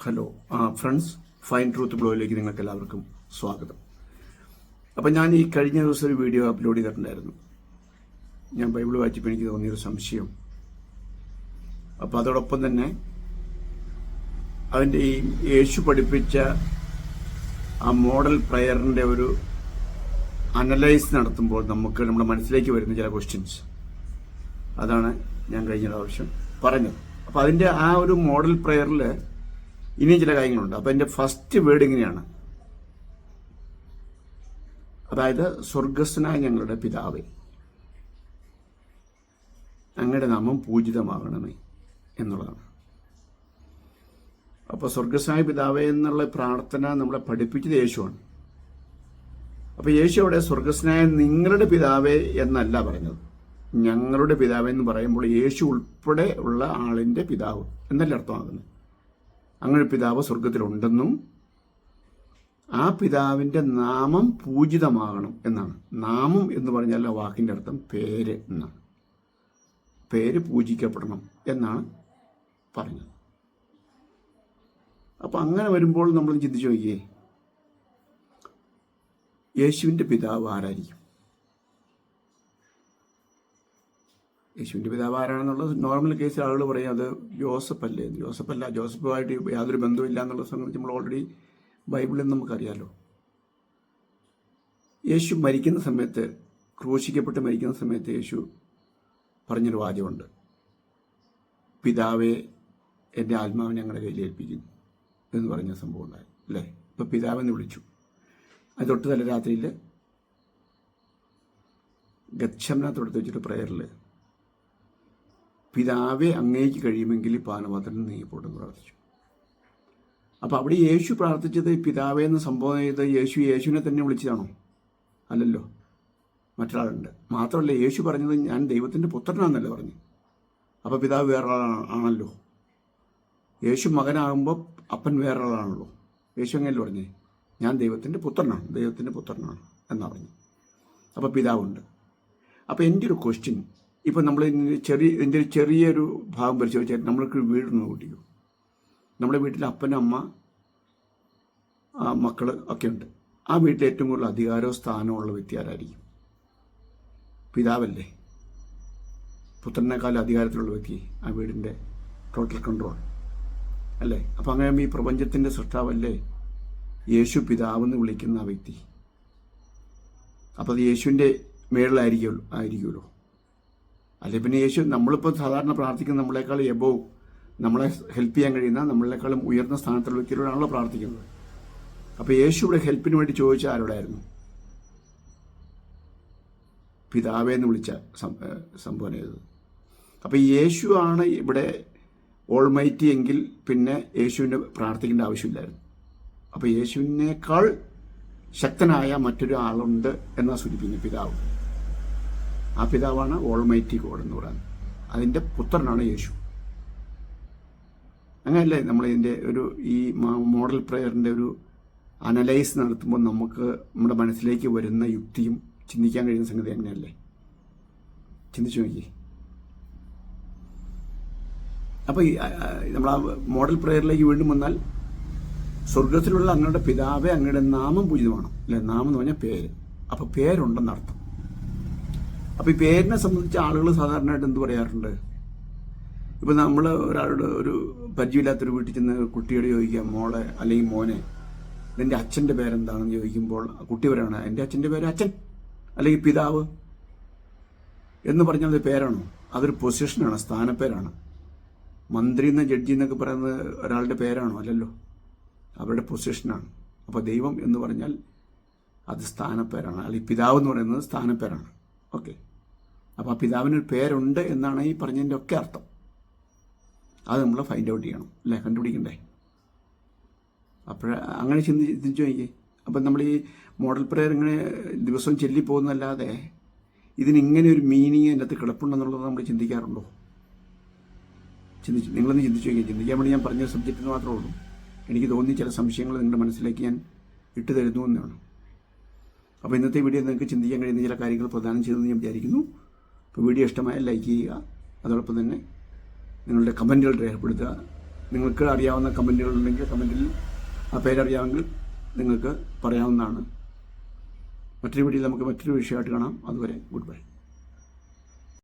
Hello friends, fine truth ബ്ലോയിലേക്ക് നിങ്ങൾക്ക് എല്ലാവർക്കും സ്വാഗതം. അപ്പം ഞാൻ ഈ കഴിഞ്ഞ ദിവസം ഒരു വീഡിയോ അപ്ലോഡ് ചെയ്തിട്ടുണ്ടായിരുന്നു. ഞാൻ ബൈബിൾ വായിച്ചപ്പോൾ എനിക്ക് തോന്നിയൊരു സംശയം. അപ്പോൾ അതോടൊപ്പം തന്നെ അതിൻ്റെ ഈ യേശു പഠിപ്പിച്ച ആ മോഡൽ പ്രയറിൻ്റെ ഒരു അനലൈസ് നടത്തുമ്പോൾ നമുക്ക് നമ്മുടെ മനസ്സിലേക്ക് വരുന്ന ചില ക്വസ്റ്റ്യൻസ്, അതാണ് ഞാൻ കഴിഞ്ഞ പ്രാവശ്യം പറഞ്ഞത്. അപ്പോൾ അതിൻ്റെ ആ ഒരു മോഡൽ പ്രയറിൽ ഇനിയും ചില കാര്യങ്ങളുണ്ട്. അപ്പം എൻ്റെ ഫസ്റ്റ് വേർഡ് ഇങ്ങനെയാണ്, അതായത് സ്വർഗസ്ഥനായ ഞങ്ങളുടെ പിതാവേ, അങ്ങയുടെ നാമം പൂജിതമാകണമേ എന്നുള്ളതാണ്. അപ്പോൾ സ്വർഗസ്ഥനായ പിതാവേ എന്നുള്ള പ്രാർത്ഥന നമ്മളെ പഠിപ്പിച്ചത് യേശുവാണ്. അപ്പോൾ യേശു അവിടെ സ്വർഗസ്ഥനായ നിങ്ങളുടെ പിതാവേ എന്നല്ല പറഞ്ഞത്, ഞങ്ങളുടെ പിതാവേ എന്ന് പറയുമ്പോൾ യേശു ഉൾപ്പെടെ ഉള്ള ആളിൻ്റെ പിതാവ് എന്നല്ല അർത്ഥമാകുന്നത്. അങ്ങനെ പിതാവ് സ്വർഗത്തിലുണ്ടെന്നും ആ പിതാവിൻ്റെ നാമം പൂജിതമാകണം എന്നാണ്. നാമം എന്ന് പറഞ്ഞാൽ ആ വാക്കിൻ്റെ അർത്ഥം പേര് എന്നാണ്. പേര് പൂജിക്കപ്പെടണം എന്നാണ് പറഞ്ഞത്. അപ്പം അങ്ങനെ വരുമ്പോൾ നമ്മൾ ചിന്തിച്ചു നോക്കിയേ, യേശുവിൻ്റെ പിതാവ് ആരായിരിക്കും? യേശുവിൻ്റെ പിതാവ് ആരാണെന്നുള്ളത് നോർമൽ കേസിൽ ആളുകൾ പറയും അത് ജോസഫ് അല്ലേ. ജോസഫുമായിട്ട് യാതൊരു ബന്ധമില്ല എന്നുള്ള സംബന്ധിച്ച് നമ്മൾ ഓൾറെഡി ബൈബിളിൽ നമുക്കറിയാലോ. യേശു മരിക്കുന്ന സമയത്ത്, ക്രൂശിക്കപ്പെട്ട് മരിക്കുന്ന സമയത്ത് യേശു പറഞ്ഞൊരു വാചകമുണ്ട്, പിതാവേ എൻ്റെ ആത്മാവിനെ ഞങ്ങളുടെ കയ്യിൽ ഏൽപ്പിക്കുന്നു എന്ന് പറഞ്ഞ സംഭവം ഉണ്ടായി അല്ലേ. ഇപ്പം പിതാവെന്ന് വിളിച്ചു. അത് തൊട്ട് തല രാത്രിയിൽ ഗത്ശമനത്തോടത്ത് വെച്ചിട്ട് പ്രയറിൽ പിതാവെ അങ്ങേക്ക് കഴിയുമെങ്കിൽ പാനപാത്രം നീങ്ങിപ്പോട്ടെന്ന് പ്രാർത്ഥിച്ചു. അപ്പോൾ അവിടെ യേശു പ്രാർത്ഥിച്ചത് പിതാവേ എന്ന് സംബോധന ചെയ്ത് യേശുവിനെ തന്നെ വിളിച്ചതാണോ? അല്ലല്ലോ, മറ്റൊരാളുണ്ട്. മാത്രമല്ല, യേശു പറഞ്ഞത് ഞാൻ ദൈവത്തിൻ്റെ പുത്രനാണെന്നല്ലേ പറഞ്ഞു. അപ്പോൾ പിതാവ് വേറൊരാളാണല്ലോ. യേശു മകനാകുമ്പോൾ അപ്പൻ വേറൊരാളാണല്ലോ. യേശു അങ്ങനെയല്ലേ പറഞ്ഞേ, ഞാൻ ദൈവത്തിൻ്റെ പുത്രനാണ് എന്നാണ് പറഞ്ഞു. അപ്പോൾ പിതാവുണ്ട്. അപ്പോൾ എൻ്റെ ഒരു ക്വസ്റ്റ്യൻ, ഇപ്പം നമ്മൾ ഇതിൻ്റെ ചെറിയൊരു ഭാഗം പരിശോധിച്ചാൽ നമ്മൾക്ക് വീടൊന്ന് കൂട്ടിക്കും. നമ്മുടെ വീട്ടിൽ അപ്പനും അമ്മ മക്കൾ ഒക്കെ ഉണ്ട്. ആ വീട്ടിൽ ഏറ്റവും കൂടുതൽ അധികാരവും സ്ഥാനവും ഉള്ള വ്യക്തി ആരായിരിക്കും? പിതാവല്ലേ. പുത്രനേക്കാൾ അധികാരത്തിലുള്ള വ്യക്തി, ആ വീടിൻ്റെ ടോട്ടൽ കൺട്രോൾ അല്ലേ. അപ്പം അങ്ങനെ ഈ പ്രപഞ്ചത്തിൻ്റെ സൃഷ്ടാവല്ലേ യേശു പിതാവെന്ന് വിളിക്കുന്ന ആ വ്യക്തി. അപ്പോൾ അത് യേശുവിൻ്റെ മേളിലായിരിക്കുമല്ലോ. അല്ലെ പിന്നെ യേശു, നമ്മളിപ്പോൾ സാധാരണ പ്രാർത്ഥിക്കുന്ന നമ്മളെക്കാൾ എബോവ്, നമ്മളെ ഹെൽപ്പ് ചെയ്യാൻ കഴിയുന്ന നമ്മളെക്കാളും ഉയർന്ന സ്ഥാനത്തുള്ള വ്യക്തിയോടാണല്ലോ പ്രാർത്ഥിക്കുന്നത്. അപ്പോൾ യേശു ഇവിടെ ഹെൽപ്പിന് വേണ്ടി ചോദിച്ച ആരോടായിരുന്നു? പിതാവേ എന്ന് വിളിച്ച സംഭവം ചെയ്തത്. അപ്പോൾ യേശു ആണ് ഇവിടെ ഓൾമൈറ്റി എങ്കിൽ പിന്നെ യേശുവിനെ പ്രാർത്ഥിക്കേണ്ട ആവശ്യമില്ലായിരുന്നു. അപ്പോൾ യേശുവിനേക്കാൾ ശക്തനായ മറ്റൊരു ആളുണ്ട് എന്നാ സൂചിപ്പിക്കുന്നത് പിതാവ്. ആ പിതാവാണ് ഓൾമൈറ്റി ഗോഡ് എന്ന് പറയുന്നത്. അതിൻ്റെ പുത്രനാണ് യേശു. അങ്ങനെയല്ലേ നമ്മളിതിൻ്റെ ഈ മോഡൽ പ്രയറിൻ്റെ ഒരു അനലൈസ് നടത്തുമ്പോൾ നമുക്ക് നമ്മുടെ മനസ്സിലേക്ക് വരുന്ന യുക്തിയും ചിന്തിക്കാൻ കഴിയുന്ന സംഗതി അങ്ങനെയല്ലേ? ചിന്തിച്ചു നോക്കി. അപ്പോൾ നമ്മൾ ആ മോഡൽ പ്രയറിലേക്ക് വീണ്ടും വന്നാൽ, സ്വർഗത്തിലുള്ള അങ്ങയുടെ പിതാവേ അങ്ങയുടെ നാമം പൂജിതമാണ് അല്ലെ. നാമം എന്ന് പറഞ്ഞാൽ പേര്. അപ്പോൾ പേരുണ്ടെന്നർത്ഥം. അപ്പോൾ ഈ പേരിനെ സംബന്ധിച്ച് ആളുകൾ സാധാരണയായിട്ട് എന്ത് പറയാറുണ്ട്? ഇപ്പം നമ്മൾ ഒരാളുടെ ഒരു പരിചയമില്ലാത്തൊരു വീട്ടിൽ ചെന്ന് കുട്ടിയോട് ചോദിക്കുക, മോളെ അല്ലെങ്കിൽ മോനെ നിൻ്റെ അച്ഛൻ്റെ പേരെന്താണെന്ന് ചോദിക്കുമ്പോൾ കുട്ടി പറയാണ്, എൻ്റെ അച്ഛൻ്റെ പേര് അച്ഛൻ അല്ലെങ്കിൽ പിതാവ് എന്ന് പറഞ്ഞാൽ അത് പേരാണോ? അതൊരു പൊസിഷനാണ്, സ്ഥാനപ്പേരാണ്. മന്ത്രി എന്ന ജഡ്ജി എന്നൊക്കെ പറയുന്നത് ഒരാളുടെ പേരാണോ? അല്ലല്ലോ, അവരുടെ പൊസിഷനാണ്. അപ്പോൾ ദൈവം എന്ന് പറഞ്ഞാൽ അത് സ്ഥാനപ്പേരാണ്, അല്ലെങ്കിൽ പിതാവ് എന്ന് പറയുന്നത് സ്ഥാനപ്പേരാണ്. ഓക്കെ, അപ്പോൾ ആ പിതാവിനൊരു പേരുണ്ട് എന്നാണ് ഈ പറഞ്ഞതിൻ്റെ ഒക്കെ അർത്ഥം. അത് നമ്മൾ ഫൈൻഡ് ഔട്ട് ചെയ്യണം അല്ലേ, കണ്ടുപിടിക്കണ്ടേ? അങ്ങനെ ചിന്തിച്ചു നോക്കിയേ. അപ്പം നമ്മൾ ഈ മോഡൽ പ്രയർ ഇങ്ങനെ ദിവസവും ചൊല്ലിപ്പോകുന്നല്ലാതെ ഇതിനിങ്ങനെ ഒരു മീനിങ് അതിൻ്റെ അകത്ത് കിടപ്പുണ്ടെന്നുള്ളത് നമ്മൾ ചിന്തിക്കാറുണ്ടോ? നിങ്ങളൊന്ന് ചിന്തിച്ചു നോക്കിയാൽ. ചിന്തിക്കാൻ വേണ്ടി ഞാൻ പറഞ്ഞ സബ്ജക്റ്റിന് മാത്രമേ ഉള്ളൂ. എനിക്ക് തോന്നി ചില സംശയങ്ങൾ നിങ്ങളുടെ മനസ്സിലേക്ക് ഞാൻ ഇട്ട് തരുന്നു എന്നാണ്. അപ്പോൾ ഇന്നത്തെ വീഡിയോ നിങ്ങൾക്ക് ചിന്തിക്കാൻ കഴിയുന്ന ചില കാര്യങ്ങൾ പ്രദാനം ചെയ്തെന്ന് ഞാൻ വിചാരിക്കുന്നു. അപ്പോൾ വീഡിയോ ഇഷ്ടമായാൽ ലൈക്ക് ചെയ്യുക, അതോടൊപ്പം തന്നെ നിങ്ങളുടെ കമൻറ്റുകൾ രേഖപ്പെടുത്തുക. നിങ്ങൾക്ക് അറിയാവുന്ന കമൻറ്റുകളുണ്ടെങ്കിൽ കമൻറ്റിൽ ആ പേരറിയാമെങ്കിൽ നിങ്ങൾക്ക് പറയാവുന്നതാണ്. മറ്റൊരു വീഡിയോയിൽ നമുക്ക് മറ്റൊരു വിഷയമായിട്ട് കാണാം. അതുവരെ ഗുഡ് ബൈ.